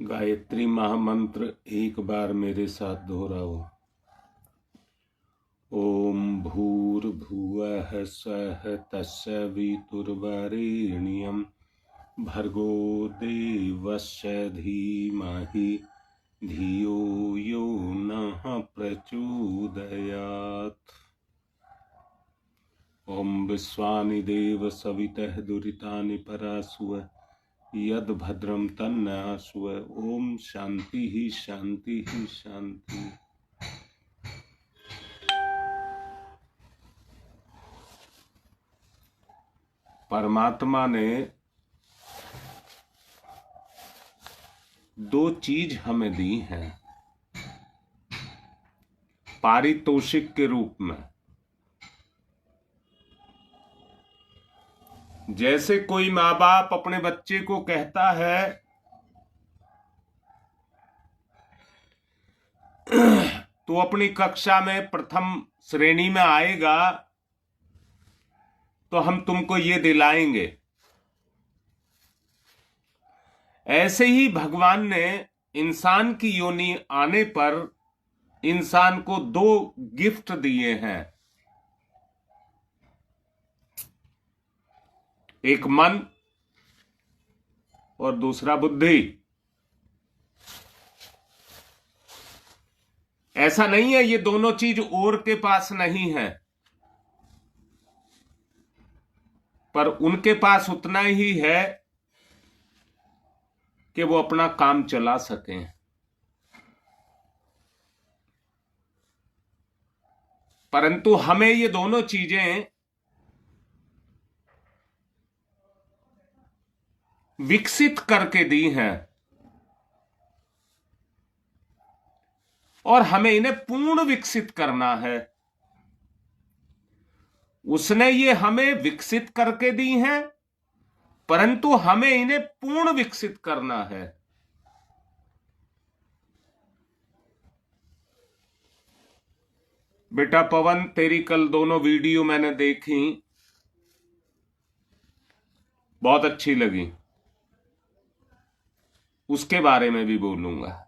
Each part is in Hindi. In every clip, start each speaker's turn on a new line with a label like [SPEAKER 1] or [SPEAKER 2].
[SPEAKER 1] गायत्री महामंत्र एक बार मेरे साथ दोहराओ। ओम भूर्भुवः स्वः तत्सवितुर्वरेण्यं भर्गो देवस्य धीमहि धियो यो नः प्रचोदयात्। ओम विश्वानि देव सवितः दुरितानि परासुव यद भद्रम तन्नासुव। ओम शांति ही शांति ही शांति। परमात्मा ने दो चीज हमें दी हैं पारितोषिक के रूप में। जैसे कोई माँ बाप अपने बच्चे को कहता है तो अपनी कक्षा में प्रथम श्रेणी में आएगा तो हम तुमको ये दिलाएंगे। ऐसे ही भगवान ने इंसान की योनि आने पर इंसान को दो गिफ्ट दिए हैं, एक मन और दूसरा बुद्धि। ऐसा नहीं है ये दोनों चीज और के पास नहीं है, पर उनके पास उतना ही है कि वो अपना काम चला सकें। परंतु हमें ये दोनों चीजें विकसित करके दी हैं और हमें इन्हें पूर्ण विकसित करना है। उसने ये हमें विकसित करके दी हैं, परंतु हमें इन्हें पूर्ण विकसित करना है। बेटा पवन, तेरी कल दोनों वीडियो मैंने देखी, बहुत अच्छी लगी, उसके बारे में भी बोलूंगा।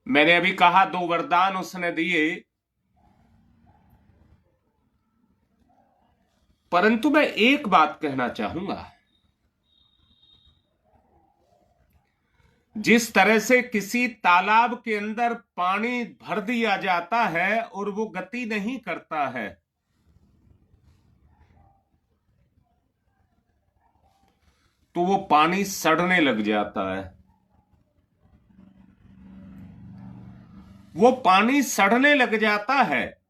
[SPEAKER 1] मैंने अभी कहा दो वरदान उसने दिए, परंतु मैं एक बात कहना चाहूंगा। जिस तरह से किसी तालाब के अंदर पानी भर दिया जाता है और वो गति नहीं करता है, तो वो पानी सड़ने लग जाता है। वो पानी सड़ने लग जाता है,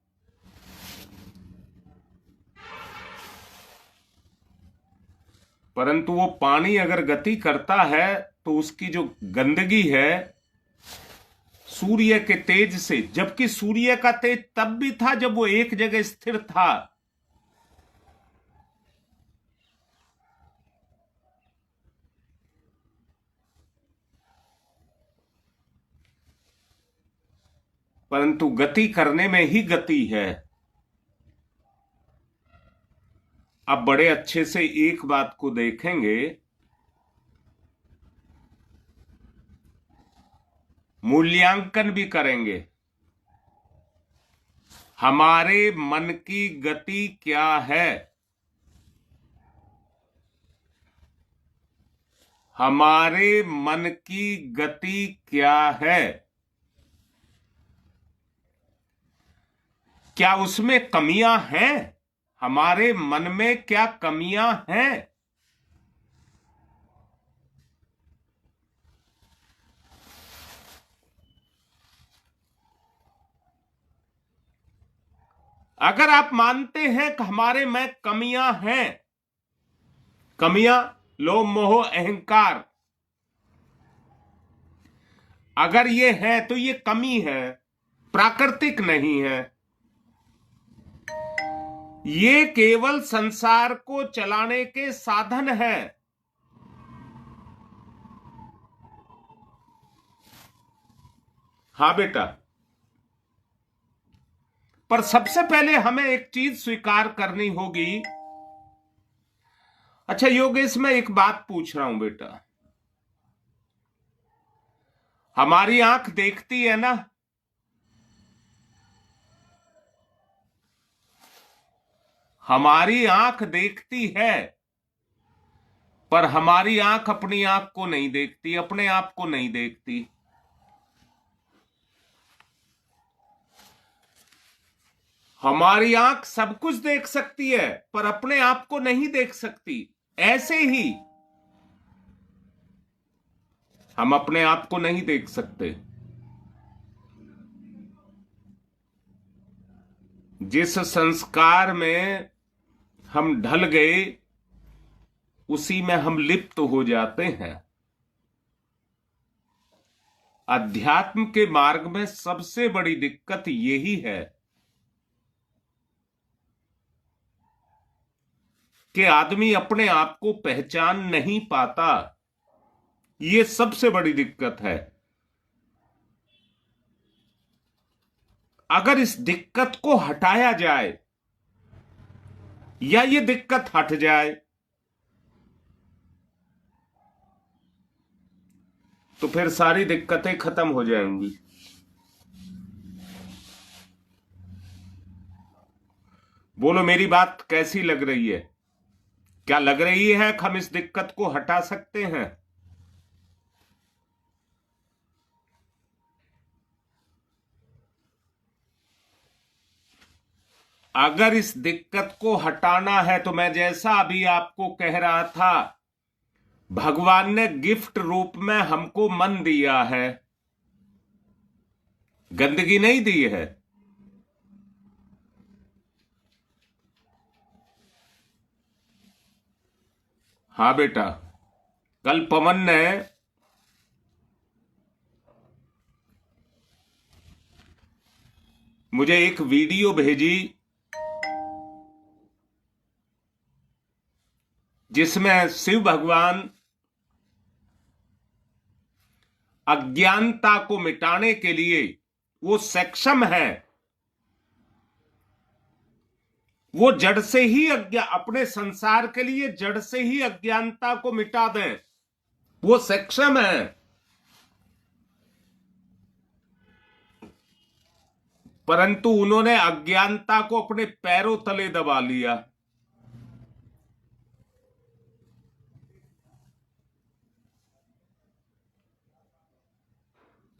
[SPEAKER 1] परंतु वो पानी अगर गति करता है तो उसकी जो गंदगी है सूर्य के तेज से, जबकि सूर्य का तेज तब भी था जब वो एक जगह स्थिर था, परंतु गति करने में ही गति है। अब बड़े अच्छे से एक बात को देखेंगे, मूल्यांकन भी करेंगे। हमारे मन की गति क्या है? हमारे मन की गति क्या है? क्या उसमें कमियां हैं? हमारे मन में क्या कमियां हैं? अगर आप मानते हैं कि हमारे में कमियां हैं, कमियां लोभ मोह अहंकार, अगर ये है तो ये कमी है, प्राकृतिक नहीं है। ये केवल संसार को चलाने के साधन है। हाँ बेटा, पर सबसे पहले हमें एक चीज स्वीकार करनी होगी। अच्छा योगेश, मैं एक बात पूछ रहा हूं बेटा, हमारी आंख देखती है ना? हमारी आंख देखती है, पर हमारी आंख अपनी आंख को नहीं देखती, अपने आप को नहीं देखती। हमारी आंख सब कुछ देख सकती है, पर अपने आप को नहीं देख सकती। ऐसे ही हम अपने आप को नहीं देख सकते। जिस संस्कार में हम ढल गए, उसी में हम लिप्त हो जाते हैं। अध्यात्म के मार्ग में सबसे बड़ी दिक्कत यही है कि आदमी अपने आप को पहचान नहीं पाता। ये सबसे बड़ी दिक्कत है। अगर इस दिक्कत को हटाया जाए या ये दिक्कत हट जाए, तो फिर सारी दिक्कतें खत्म हो जाएंगी। बोलो मेरी बात कैसी लग रही है? क्या लग रही है कि हम इस दिक्कत को हटा सकते हैं? अगर इस दिक्कत को हटाना है तो मैं जैसा अभी आपको कह रहा था, भगवान ने गिफ्ट रूप में हमको मन दिया है, गंदगी नहीं दी है। हाँ बेटा, कल पवन ने मुझे एक वीडियो भेजी जिसमें शिव भगवान अज्ञानता को मिटाने के लिए वो सक्षम है। वो जड़ से ही अपने संसार के लिए जड़ से ही अज्ञानता को मिटा दें, वो सक्षम है। परंतु उन्होंने अज्ञानता को अपने पैरों तले दबा लिया।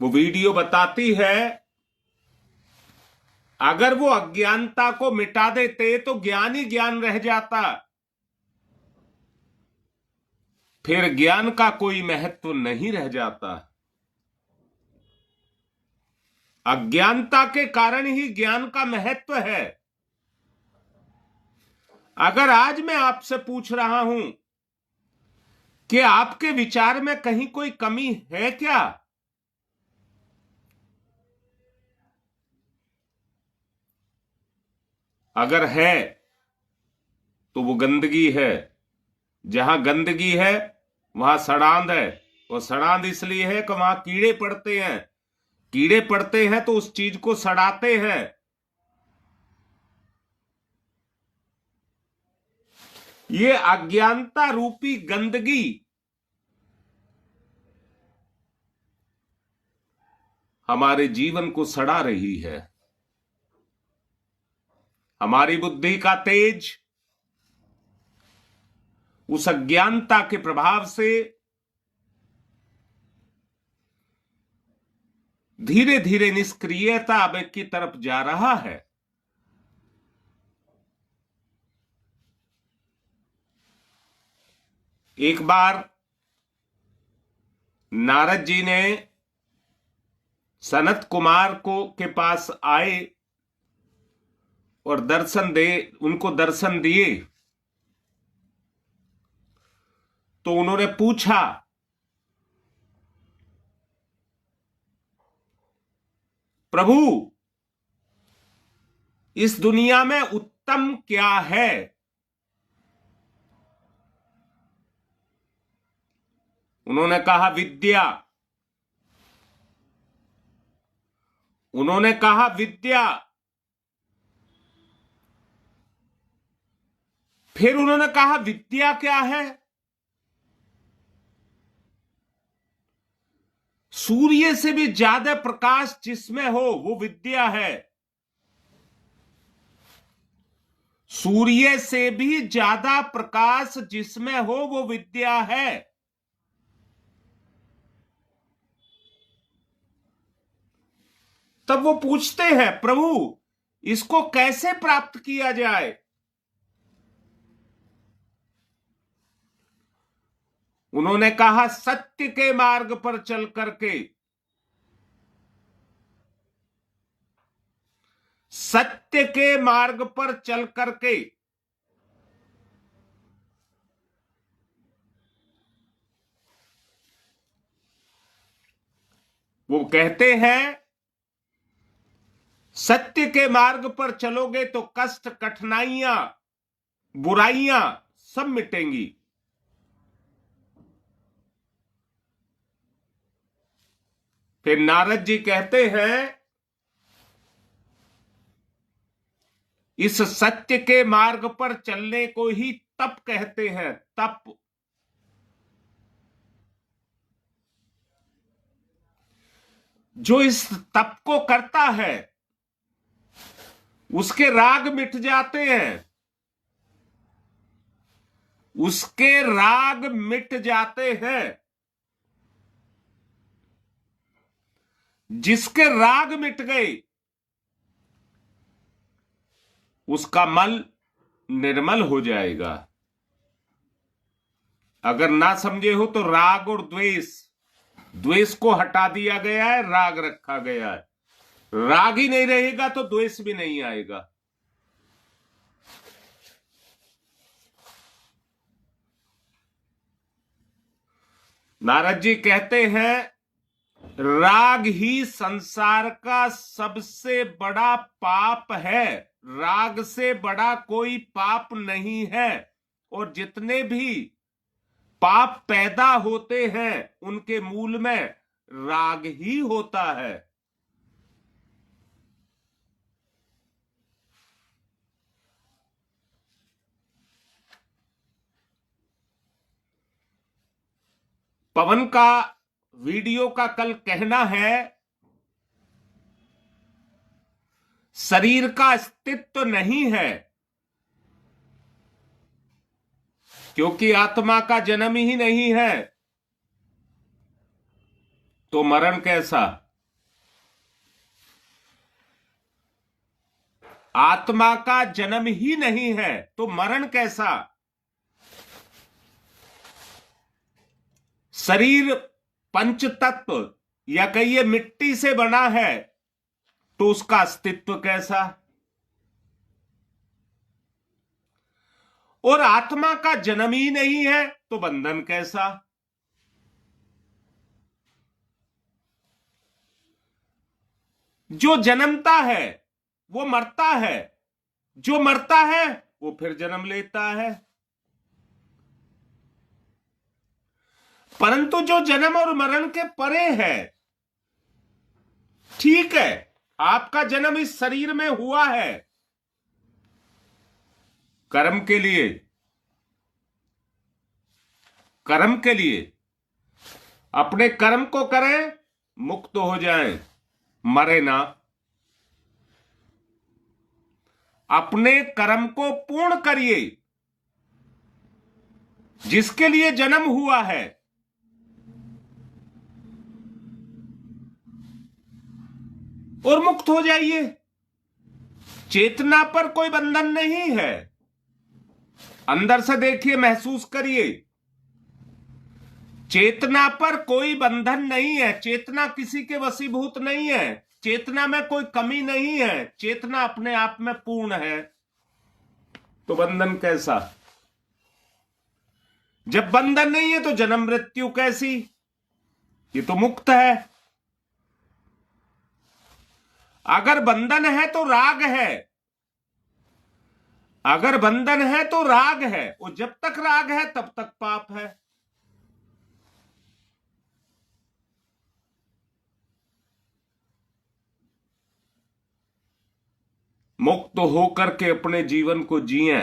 [SPEAKER 1] वो वीडियो बताती है, अगर वो अज्ञानता को मिटा देते तो ज्ञान ही ज्ञान रह जाता, फिर ज्ञान का कोई महत्व नहीं रह जाता। अज्ञानता के कारण ही ज्ञान का महत्व है। अगर आज मैं आपसे पूछ रहा हूं कि आपके विचार में कहीं कोई कमी है क्या? अगर है तो वो गंदगी है। जहां गंदगी है वहां सड़ांध है। और सड़ांध इसलिए है कि वहां कीड़े पड़ते हैं। कीड़े पड़ते हैं तो उस चीज को सड़ाते हैं। ये अज्ञानता रूपी गंदगी हमारे जीवन को सड़ा रही है। हमारी बुद्धि का तेज उस अज्ञानता के प्रभाव से धीरे धीरे निष्क्रियता की तरफ जा रहा है। एक बार नारद जी ने सनत कुमार को के पास आए और उनको दर्शन दिए। तो उन्होंने पूछा, प्रभु इस दुनिया में उत्तम क्या है? उन्होंने कहा विद्या। उन्होंने कहा विद्या। फिर उन्होंने कहा विद्या क्या है? सूर्य से भी ज्यादा प्रकाश जिसमें हो वो विद्या है। सूर्य से भी ज्यादा प्रकाश जिसमें हो वो विद्या है। तब वो पूछते हैं प्रभु इसको कैसे प्राप्त किया जाए? उन्होंने कहा सत्य के मार्ग पर चल करके, सत्य के मार्ग पर चल करके। वो कहते हैं सत्य के मार्ग पर चलोगे तो कष्ट, कठिनाइयां, बुराइयां सब मिटेंगी। फिर नारद जी कहते हैं इस सत्य के मार्ग पर चलने को ही तप कहते हैं। तप। जो इस तप को करता है उसके राग मिट जाते हैं, उसके राग मिट जाते हैं। जिसके राग मिट गए उसका मन निर्मल हो जाएगा। अगर ना समझे हो तो राग और द्वेष, द्वेष को हटा दिया गया है, राग रखा गया है। राग ही नहीं रहेगा तो द्वेष भी नहीं आएगा। नारद जी कहते हैं राग ही संसार का सबसे बड़ा पाप है। राग से बड़ा कोई पाप नहीं है। और जितने भी पाप पैदा होते हैं उनके मूल में राग ही होता है। पवन का वीडियो का कल कहना है शरीर का अस्तित्व नहीं है, क्योंकि आत्मा का जन्म ही नहीं है तो मरण कैसा? आत्मा का जन्म ही नहीं है तो मरण कैसा? शरीर पंच तत्व या कहिए मिट्टी से बना है तो उसका अस्तित्व कैसा? और आत्मा का जन्म ही नहीं है तो बंधन कैसा? जो जन्मता है वो मरता है, जो मरता है वो फिर जन्म लेता है। परंतु जो जन्म और मरण के परे है, ठीक है आपका जन्म इस शरीर में हुआ है कर्म के लिए, कर्म के लिए। अपने कर्म को करें, मुक्त हो जाएं, मरे ना। अपने कर्म को पूर्ण करिए जिसके लिए जन्म हुआ है, और मुक्त हो जाइए। चेतना पर कोई बंधन नहीं है। अंदर से देखिए, महसूस करिए, चेतना पर कोई बंधन नहीं है। चेतना किसी के वशीभूत नहीं है। चेतना में कोई कमी नहीं है। चेतना अपने आप में पूर्ण है तो बंधन कैसा? जब बंधन नहीं है तो जन्म मृत्यु कैसी? ये तो मुक्त है। अगर बंधन है तो राग है, अगर बंधन है तो राग है, और जब तक राग है तब तक पाप है। मुक्त होकर के अपने जीवन को जिए।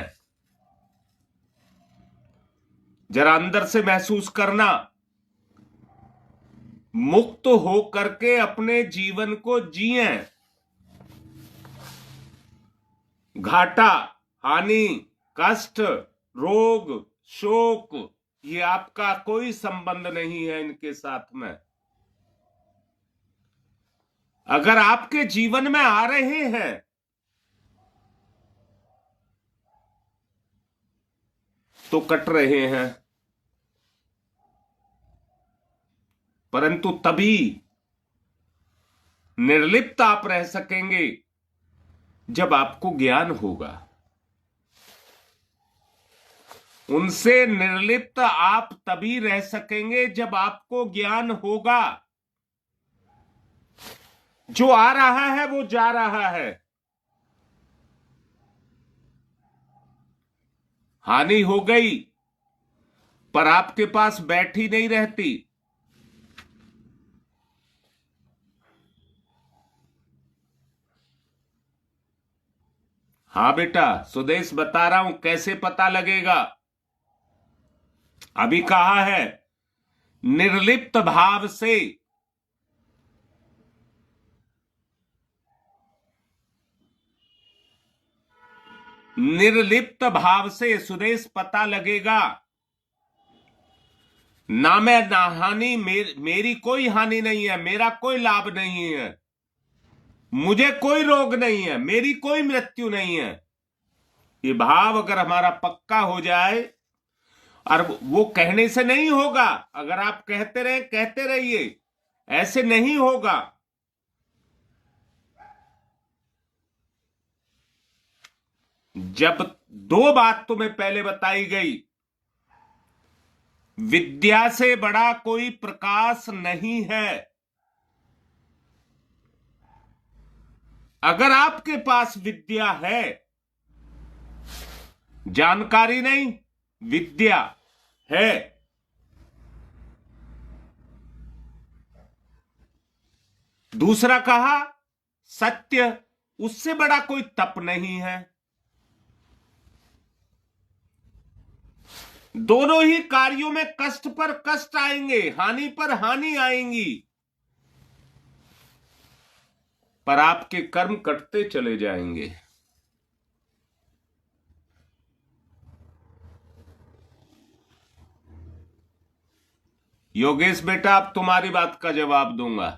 [SPEAKER 1] जरा अंदर से महसूस करना, मुक्त हो करके अपने जीवन को जिए। घाटा, हानि, कष्ट, रोग, शोक, ये आपका कोई संबंध नहीं है इनके साथ में। अगर आपके जीवन में आ रहे हैं तो कट रहे हैं, परंतु तभी निर्लिप्त आप रह सकेंगे जब आपको ज्ञान होगा। उनसे निर्लिप्त आप तभी रह सकेंगे जब आपको ज्ञान होगा। जो आ रहा है वो जा रहा है, हानि हो गई पर आपके पास बैठी नहीं रहती। हाँ बेटा, सुदेश बता रहा हूं कैसे पता लगेगा। अभी कहा है निर्लिप्त भाव से, निर्लिप्त भाव से सुदेश पता लगेगा। ना मैं ना हानि, मेरी कोई हानि नहीं है, मेरा कोई लाभ नहीं है, मुझे कोई रोग नहीं है, मेरी कोई मृत्यु नहीं है। ये भाव अगर हमारा पक्का हो जाए, और वो कहने से नहीं होगा, अगर आप कहते रहे कहते रहिए, ऐसे नहीं होगा। जब दो बात तुम्हें पहले बताई गई, विद्या से बड़ा कोई प्रकाश नहीं है। अगर आपके पास विद्या है, जानकारी नहीं, विद्या है, दूसरा कहा सत्य, उससे बड़ा कोई तप नहीं है। दोनों ही कार्यों में कष्ट पर कष्ट आएंगे, हानि पर हानि आएंगी, पर आपके कर्म कटते चले जाएंगे। योगेश बेटा, अब तुम्हारी बात का जवाब दूंगा।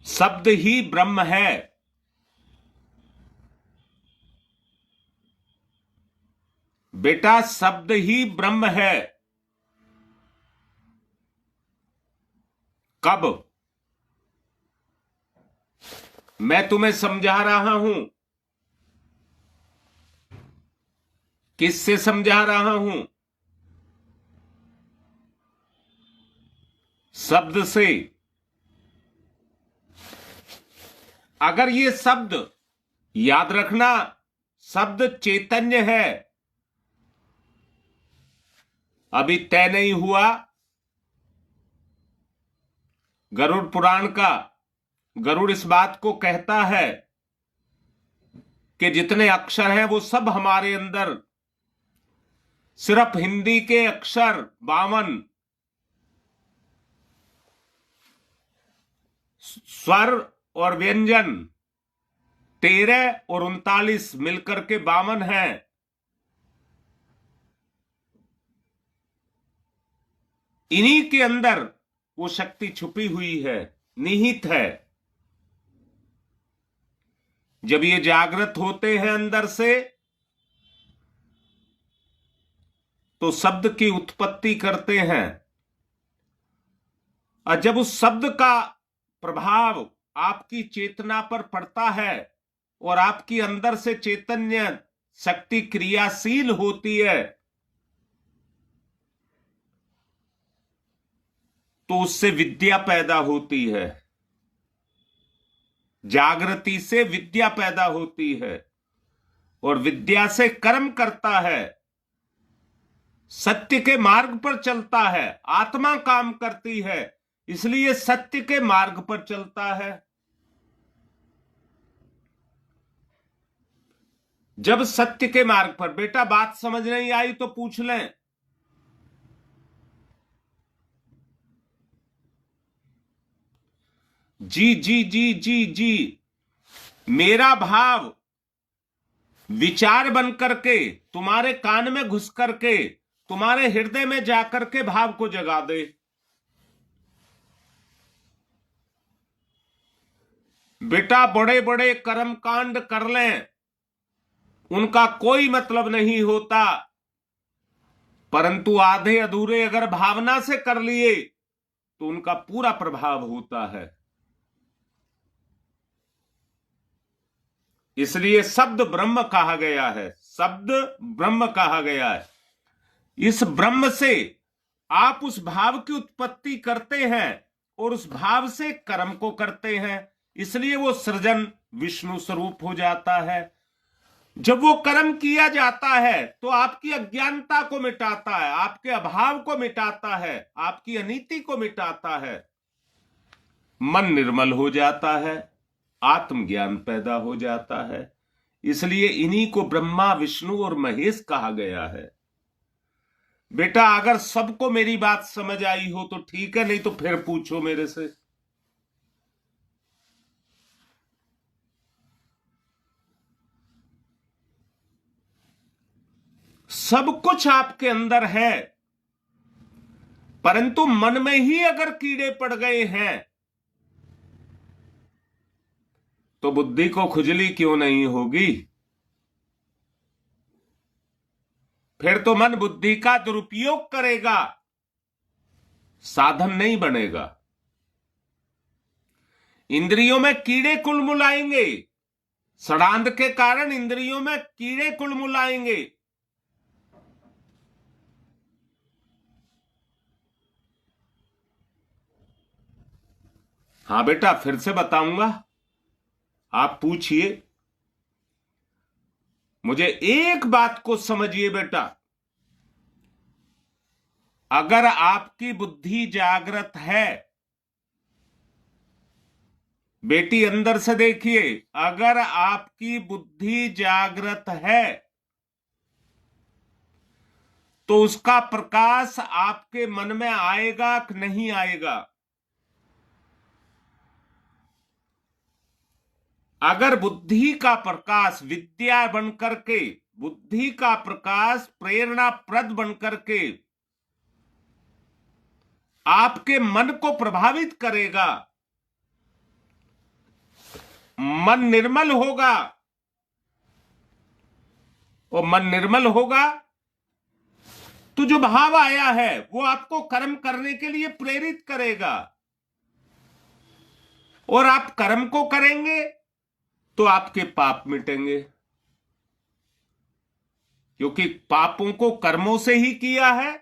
[SPEAKER 1] शब्द ही ब्रह्म है। बेटा, शब्द ही ब्रह्म है। कब? मैं तुम्हें समझा रहा हूं। किससे समझा रहा हूं? शब्द से। अगर ये शब्द, याद रखना, शब्द चैतन्य है, अभी तय नहीं हुआ। गरुड़ पुराण का गरुड़ इस बात को कहता है कि जितने अक्षर हैं वो सब हमारे अंदर, सिर्फ हिंदी के अक्षर 52, स्वर और व्यंजन 13 और 39 मिलकर के 52 है। इन्हीं के अंदर वो शक्ति छुपी हुई है, निहित है। जब ये जागृत होते हैं अंदर से, तो शब्द की उत्पत्ति करते हैं, और जब उस शब्द का प्रभाव आपकी चेतना पर पड़ता है और आपकी अंदर से चैतन्य शक्ति क्रियाशील होती है, तो उससे विद्या पैदा होती है। जागृति से विद्या पैदा होती है, और विद्या से कर्म करता है, सत्य के मार्ग पर चलता है, आत्मा काम करती है, इसलिए सत्य के मार्ग पर चलता है। जब सत्य के मार्ग पर, बेटा बात समझ नहीं आई तो पूछ लें। जी जी जी जी जी, मेरा भाव विचार बन करके तुम्हारे कान में घुस करके तुम्हारे हृदय में जाकर के भाव को जगा दे। बेटा बड़े बड़े कर्म कांड कर लें, उनका कोई मतलब नहीं होता, परंतु आधे अधूरे अगर भावना से कर लिए तो उनका पूरा प्रभाव होता है। इसलिए शब्द ब्रह्म कहा गया है, शब्द ब्रह्म कहा गया है। इस ब्रह्म से आप उस भाव की उत्पत्ति करते हैं और उस भाव से कर्म को करते हैं, इसलिए वो सृजन विष्णु स्वरूप हो जाता है। जब वो कर्म किया जाता है तो आपकी अज्ञानता को मिटाता है, आपके अभाव को मिटाता है, आपकी अनीति को मिटाता है, मन निर्मल हो जाता है, आत्मज्ञान पैदा हो जाता है। इसलिए इन्हीं को ब्रह्मा विष्णु और महेश कहा गया है। बेटा अगर सबको मेरी बात समझ आई हो तो ठीक है, नहीं तो फिर पूछो मेरे से। सब कुछ आपके अंदर है, परंतु मन में ही अगर कीड़े पड़ गए हैं तो बुद्धि को खुजली क्यों नहीं होगी? फिर तो मन बुद्धि का दुरुपयोग करेगा, साधन नहीं बनेगा। इंद्रियों में कीड़े कुलमुलाएंगे, षडांध के कारण इंद्रियों में कीड़े कुलमुलाएंगे। हाँ बेटा फिर से बताऊंगा, आप पूछिए। मुझे एक बात को समझिए बेटा, अगर आपकी बुद्धि जागृत है, बेटी अंदर से देखिए, अगर आपकी बुद्धि जागृत है तो उसका प्रकाश आपके मन में आएगा कि नहीं आएगा? अगर बुद्धि का प्रकाश विद्या बनकर के, बुद्धि का प्रकाश प्रेरणाप्रद बनकर के आपके मन को प्रभावित करेगा, मन निर्मल होगा, और मन निर्मल होगा तो जो भाव आया है वो आपको कर्म करने के लिए प्रेरित करेगा, और आप कर्म को करेंगे तो आपके पाप मिटेंगे, क्योंकि पापों को कर्मों से ही किया है।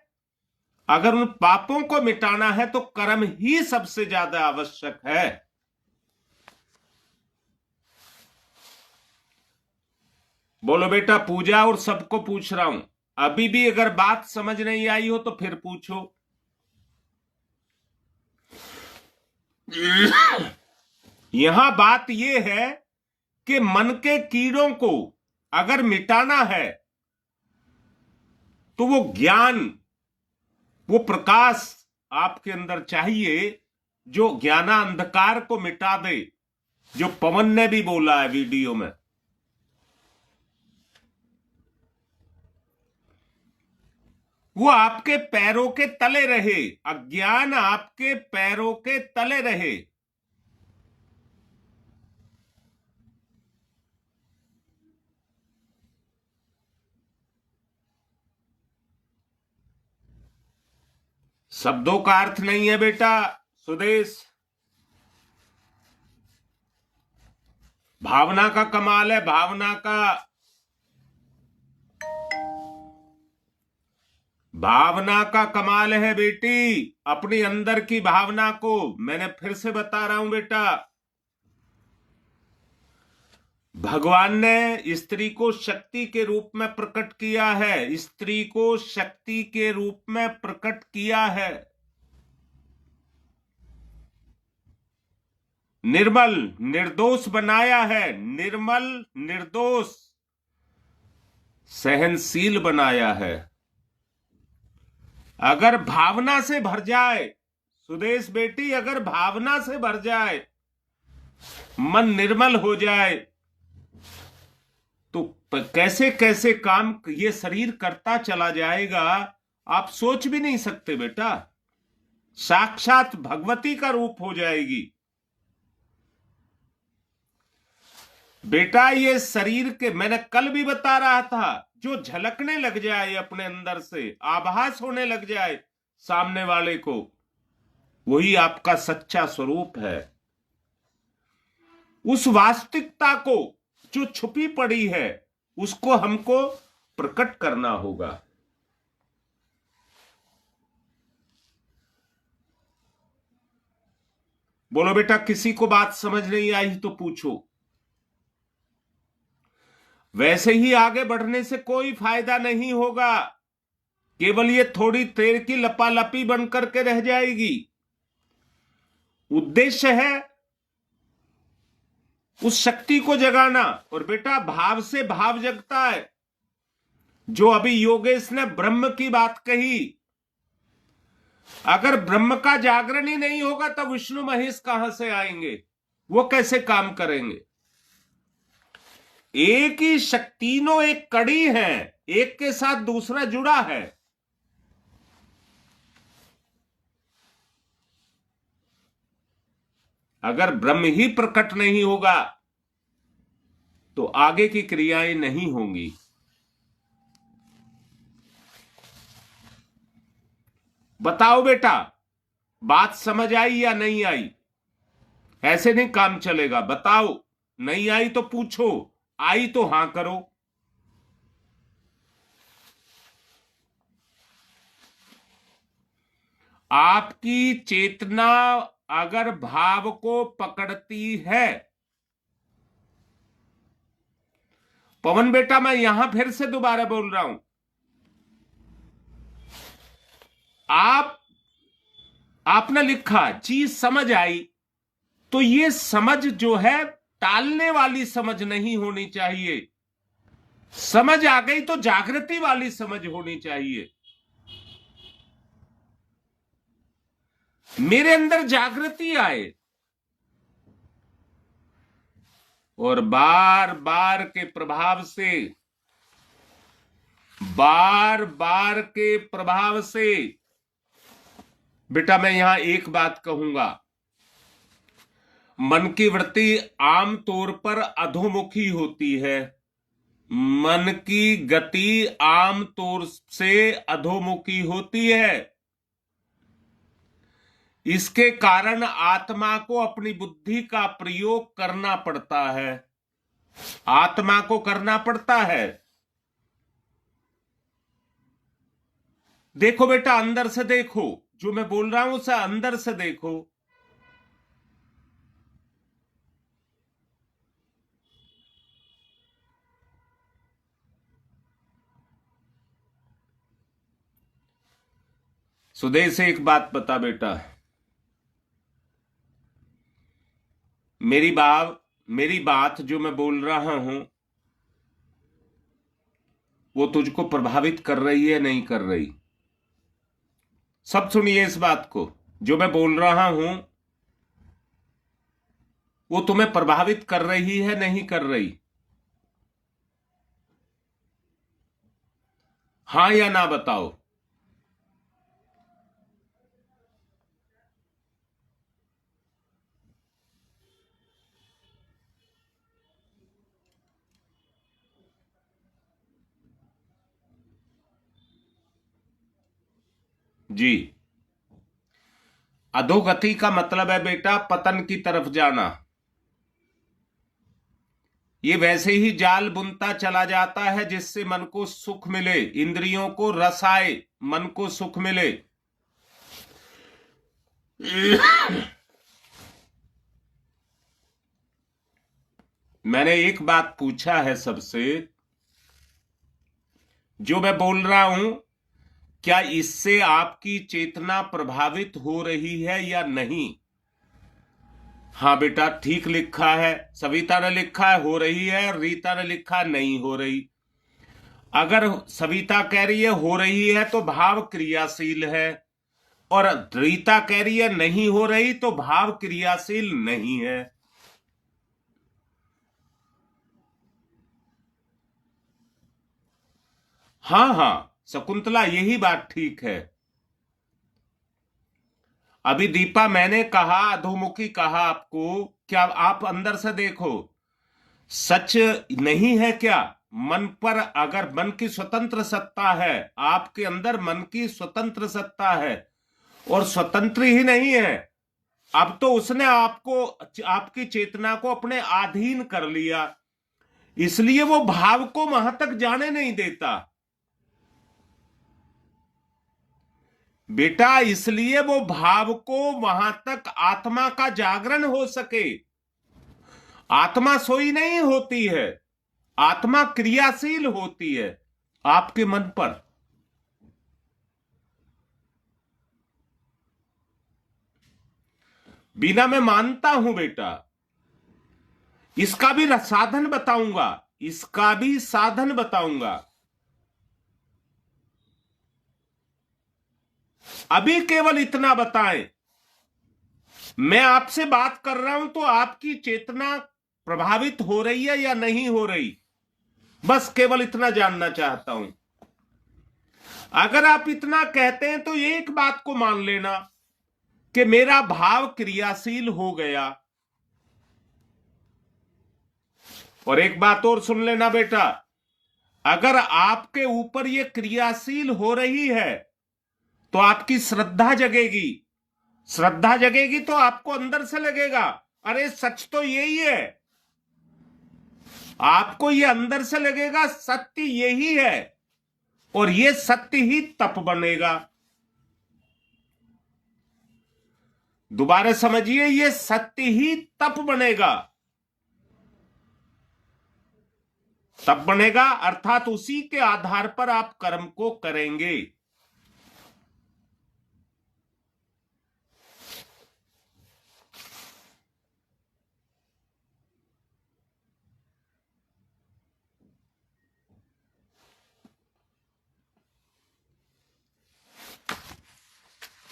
[SPEAKER 1] अगर उन पापों को मिटाना है तो कर्म ही सबसे ज्यादा आवश्यक है। बोलो बेटा, पूजा और सबको पूछ रहा हूं, अभी भी अगर बात समझ नहीं आई हो तो फिर पूछो। यहां बात यह है कि मन के कीड़ों को अगर मिटाना है तो वो ज्ञान, वो प्रकाश आपके अंदर चाहिए जो ज्ञानांधकार को मिटा दे, जो पवन ने भी बोला है वीडियो में। वो आपके पैरों के तले रहे, अज्ञान आपके पैरों के तले रहे। शब्दों का अर्थ नहीं है बेटा सुदेश, भावना का कमाल है, भावना का, भावना का कमाल है बेटी। अपनी अंदर की भावना को, मैंने फिर से बता रहा हूं बेटा, भगवान ने स्त्री को शक्ति के रूप में प्रकट किया है, स्त्री को शक्ति के रूप में प्रकट किया है। निर्मल निर्दोष बनाया है, निर्मल निर्दोष। सहनशील बनाया है। अगर भावना से भर जाए, सुदेश बेटी, अगर भावना से भर जाए, मन निर्मल हो जाए, तो कैसे कैसे काम ये शरीर करता चला जाएगा, आप सोच भी नहीं सकते बेटा। साक्षात भगवती का रूप हो जाएगी बेटा। ये शरीर के, मैंने कल भी बता रहा था, जो झलकने लग जाए अपने अंदर से, आभास होने लग जाए सामने वाले को, वही आपका सच्चा स्वरूप है। उस वास्तविकता को जो छुपी पड़ी है, उसको हमको प्रकट करना होगा। बोलो बेटा, किसी को बात समझ नहीं आई तो पूछो। वैसे ही आगे बढ़ने से कोई फायदा नहीं होगा, केवल ये थोड़ी देर की लपालपी बनकर के रह जाएगी। उद्देश्य है उस शक्ति को जगाना। और बेटा, भाव से भाव जगता है। जो अभी योगेश ने ब्रह्म की बात कही, अगर ब्रह्म का जागरण ही नहीं होगा तो विष्णु महेश कहां से आएंगे, वो कैसे काम करेंगे। एक ही शक्तिनो एक कड़ी है, एक के साथ दूसरा जुड़ा है। अगर ब्रह्म ही प्रकट नहीं होगा तो आगे की क्रियाएं नहीं होंगी। बताओ बेटा, बात समझ आई या नहीं आई? ऐसे नहीं काम चलेगा। बताओ, नहीं आई तो पूछो, आई तो हां करो। आपकी चेतना अगर भाव को पकड़ती है, पवन बेटा, मैं यहां फिर से दोबारा बोल रहा हूं, आपने लिखा चीज समझ आई, तो ये समझ जो है टालने वाली समझ नहीं होनी चाहिए। समझ आ गई तो जागृति वाली समझ होनी चाहिए। मेरे अंदर जागृति आए और बार बार के प्रभाव से, बार बार के प्रभाव से, बेटा मैं यहां एक बात कहूंगा, मन की वृत्ति आमतौर पर अधोमुखी होती है। मन की गति आमतौर से अधोमुखी होती है। इसके कारण आत्मा को अपनी बुद्धि का प्रयोग करना पड़ता है। आत्मा को करना पड़ता है। देखो बेटा, अंदर से देखो, जो मैं बोल रहा हूं उसे अंदर से देखो। सुदेश से एक बात बता बेटा, मेरी बात जो मैं बोल रहा हूं वो तुझको प्रभावित कर रही है, नहीं कर रही? सब सुनिए इस बात को। जो मैं बोल रहा हूं वो तुम्हें प्रभावित कर रही है, नहीं कर रही? हां या ना बताओ। जी, अधोगति का मतलब है बेटा पतन की तरफ जाना। ये वैसे ही जाल बुनता चला जाता है जिससे मन को सुख मिले, इंद्रियों को रस आए, मन को सुख मिले। मैंने एक बात पूछा है सबसे, जो मैं बोल रहा हूं क्या इससे आपकी चेतना प्रभावित हो रही है या नहीं? हाँ बेटा, ठीक लिखा है। सविता ने लिखा है हो रही है, रीता ने लिखा नहीं हो रही। अगर सविता कह रही है हो रही है तो भाव क्रियाशील है, और रीता कह रही है नहीं हो रही तो भाव क्रियाशील नहीं है। हाँ हाँ शकुंतला, यही बात ठीक है। अभी दीपा, मैंने कहा अधोमुखी कहा आपको, क्या आप अंदर से देखो, सच नहीं है क्या? मन पर अगर मन की स्वतंत्र सत्ता है, आपके अंदर मन की स्वतंत्र सत्ता है, और स्वतंत्र ही नहीं है, अब तो उसने आपको, आपकी चेतना को अपने अधीन कर लिया, इसलिए वो भाव को वहां तक जाने नहीं देता बेटा, इसलिए वो भाव को वहां तक, आत्मा का जागरण हो सके। आत्मा सोई नहीं होती है, आत्मा क्रियाशील होती है आपके मन पर। बिना, मैं मानता हूं बेटा, इसका भी साधन बताऊंगा, इसका भी साधन बताऊंगा। अभी केवल इतना बताएं, मैं आपसे बात कर रहा हूं तो आपकी चेतना प्रभावित हो रही है या नहीं हो रही, बस केवल इतना जानना चाहता हूं। अगर आप इतना कहते हैं तो एक बात को मान लेना कि मेरा भाव क्रियाशील हो गया। और एक बात और सुन लेना बेटा, अगर आपके ऊपर ये क्रियाशील हो रही है तो आपकी श्रद्धा जगेगी, श्रद्धा जगेगी तो आपको अंदर से लगेगा अरे सच तो यही है, आपको ये अंदर से लगेगा सत्य यही है, और ये सत्य ही तप बनेगा। दोबारा समझिए, ये सत्य ही तप बनेगा। तप बनेगा अर्थात उसी के आधार पर आप कर्म को करेंगे।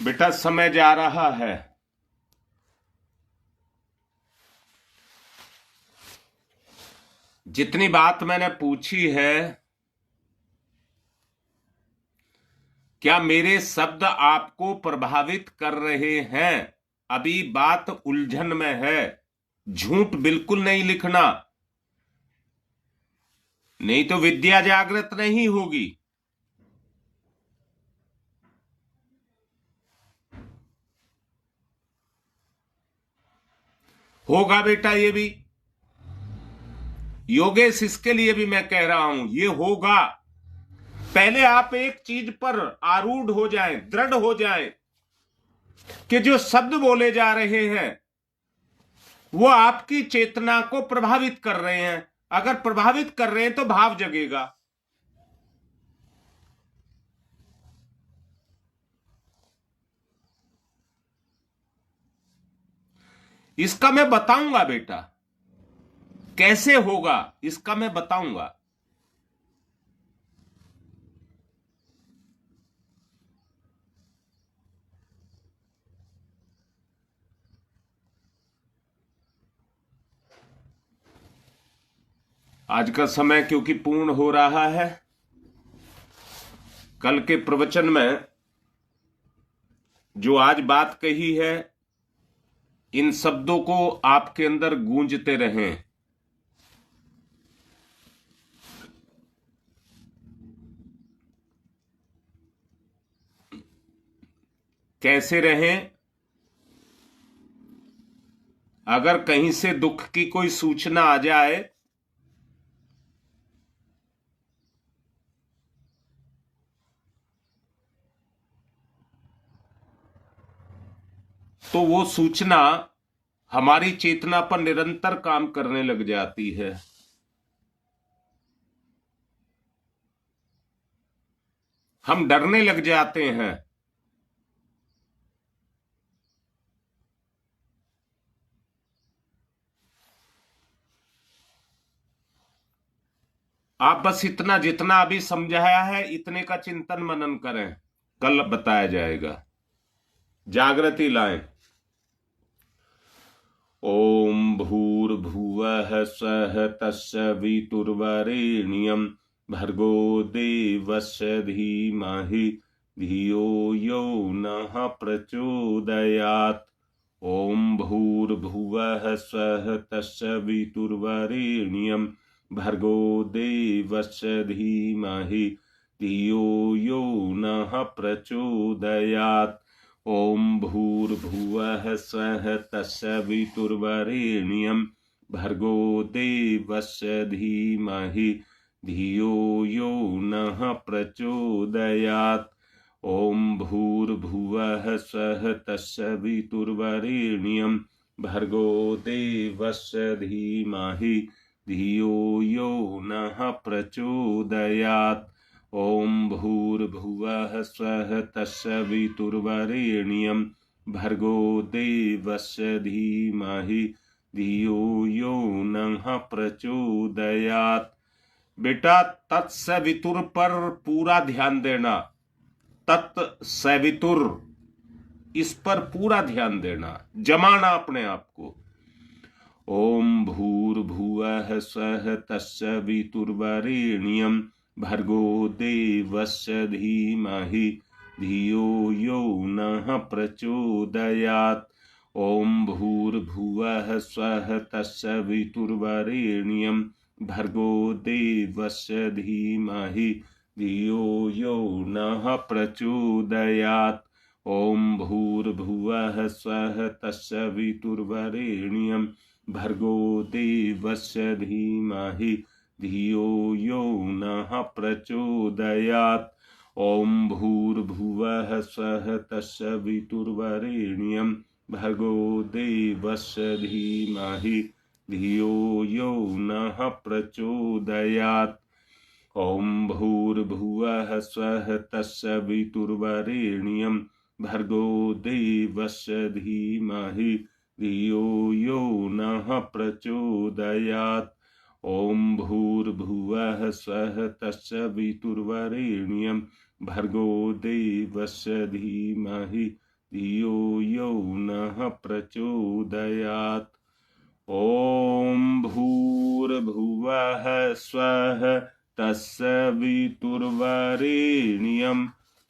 [SPEAKER 1] बेटा समय जा रहा है, जितनी बात मैंने पूछी है, क्या मेरे शब्द आपको प्रभावित कर रहे हैं? अभी बात उलझन में है, झूठ बिल्कुल नहीं लिखना, नहीं तो विद्या जागृत नहीं होगी। होगा बेटा ये भी, योगेश, इसके लिए भी मैं कह रहा हूं ये होगा। पहले आप एक चीज पर आरूढ़ हो जाएं, दृढ़ हो जाएं कि जो शब्द बोले जा रहे हैं वो आपकी चेतना को प्रभावित कर रहे हैं। अगर प्रभावित कर रहे हैं तो भाव जगेगा। इसका मैं बताऊंगा बेटा, कैसे होगा इसका मैं बताऊंगा। आज का समय क्योंकि पूर्ण हो रहा है, कल के प्रवचन में जो आज बात कही है, इन शब्दों को आपके अंदर गूंजते रहें। कैसे रहें? अगर कहीं से दुख की कोई सूचना आ जाए तो वो सूचना हमारी चेतना पर निरंतर काम करने लग जाती है। हम डरने लग जाते हैं। आप बस इतना जितना अभी समझाया है इतने का चिंतन मनन करें, कल बताया जाएगा। जागृति लाएं। ओम भूर्भुवः स्वः तत्सवितुर्वरेण्यं भर्गो देवस्य धीमहि धियो यो नः प्रचोदयात्। ओम भूर्भुवः स्वः तत्सवितुर्वरेण्यं भर्गो देवस्य धीमहि धियो यो नः प्रचोदयात्। ओम भूर्भुवः स्वः तत्सवितुर्वरेण्यं भर्गो देवस्य धीमहि धियो यो नः प्रचोदयात्। ओम भूर्भुवः स्वः तत्सवितुर्वरेण्यं भर्गो देवस्य धीमहि धियो यो नः प्रचोदयात्। ओम भूर्भुवः स्वः तत्सवितुर्वरेण्यं भर्गो देवस्य धीमहि धियो यो नः प्रचोदयात्। बेटा तत्सवितुर पर पूरा ध्यान देना। तत्सवितुर, इस पर पूरा ध्यान देना, जमाना अपने आप को। ओम भूर्भुवः स्वः तत्सवितुर्वरेण्यं भर्गो देवस्य धीमहि धियो यो नः प्रचोदयात्। ओम भूर्भुवः स्वः तत्सवितुर्वरेण्यं भर्गो देवस्य धीमहि धियो यो नः प्रचोदयात्। ओम भूर्भुवः स्वः तत्सवितुर्वरेण्यं भर्गो देवस्य धीमहि धियो यो नः प्रचोदयात्। ओम भूर्भुवः स्वः तत्सवितुर्वरेण्यं भर्गो देवस्य धीमहि धियो यो नः प्रचोदयात्। ओम भूर्भुवः स्वः तत्सवितुर्वरेण्यं भर्गो देवस्य धीमहि धियो यो नः प्रचोदयात्। ओम भूर्भुवः स्वः तत्सवितुर्वरेण्यं भर्गो देवस्य धीमहि धियो यो नः प्रचोदयात्। ओम भूर्भुवः स्वः तत्सवितुर्वरेण्यं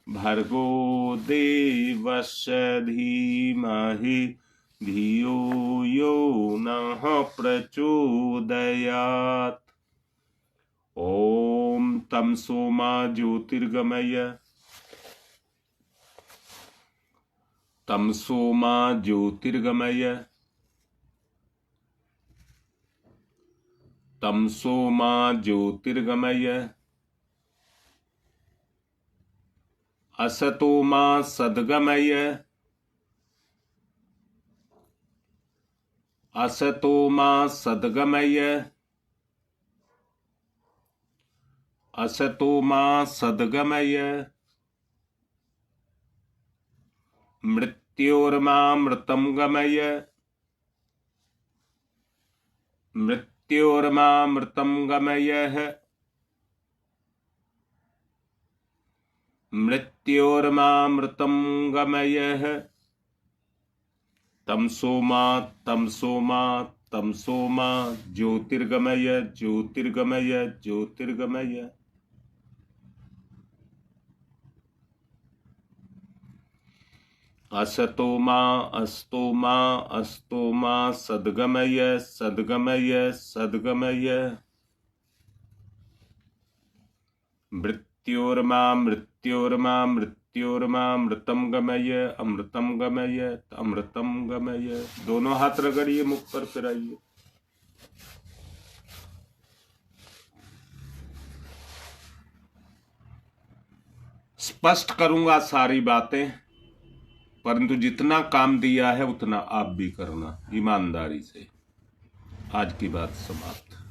[SPEAKER 1] भर्गो देवस्य धीमहि धियो यो नः प्रचोदयात्। ओम तमसो मा ज्योतिर्गमय, तमसो मा ज्योतिर्गमय, तमसो मा ज्योतिर्गमय, असतो मा सद्गमय, असतो मा सद्गमय, असतो मा सद्गमय, मृत्योर्मामृतं गमय, मृत्योर्मामृतं गमयः, मृत्योर्मामृतं गमयः। तमसो मा ज्योतिर्गमय, ज्योतिर्गमय, ज्योतिर्गमय। असतो मा सद्गमय, सद्गमय, सद्गमय। मृत्योर्मामृतं गमय, अमृतं गमय, अमृतं गमय। दोनों हाथ रगड़िए, मुख पर फिराइए। स्पष्ट करूंगा सारी बातें, परंतु जितना काम दिया है उतना आप भी करना ईमानदारी से। आज की बात समाप्त।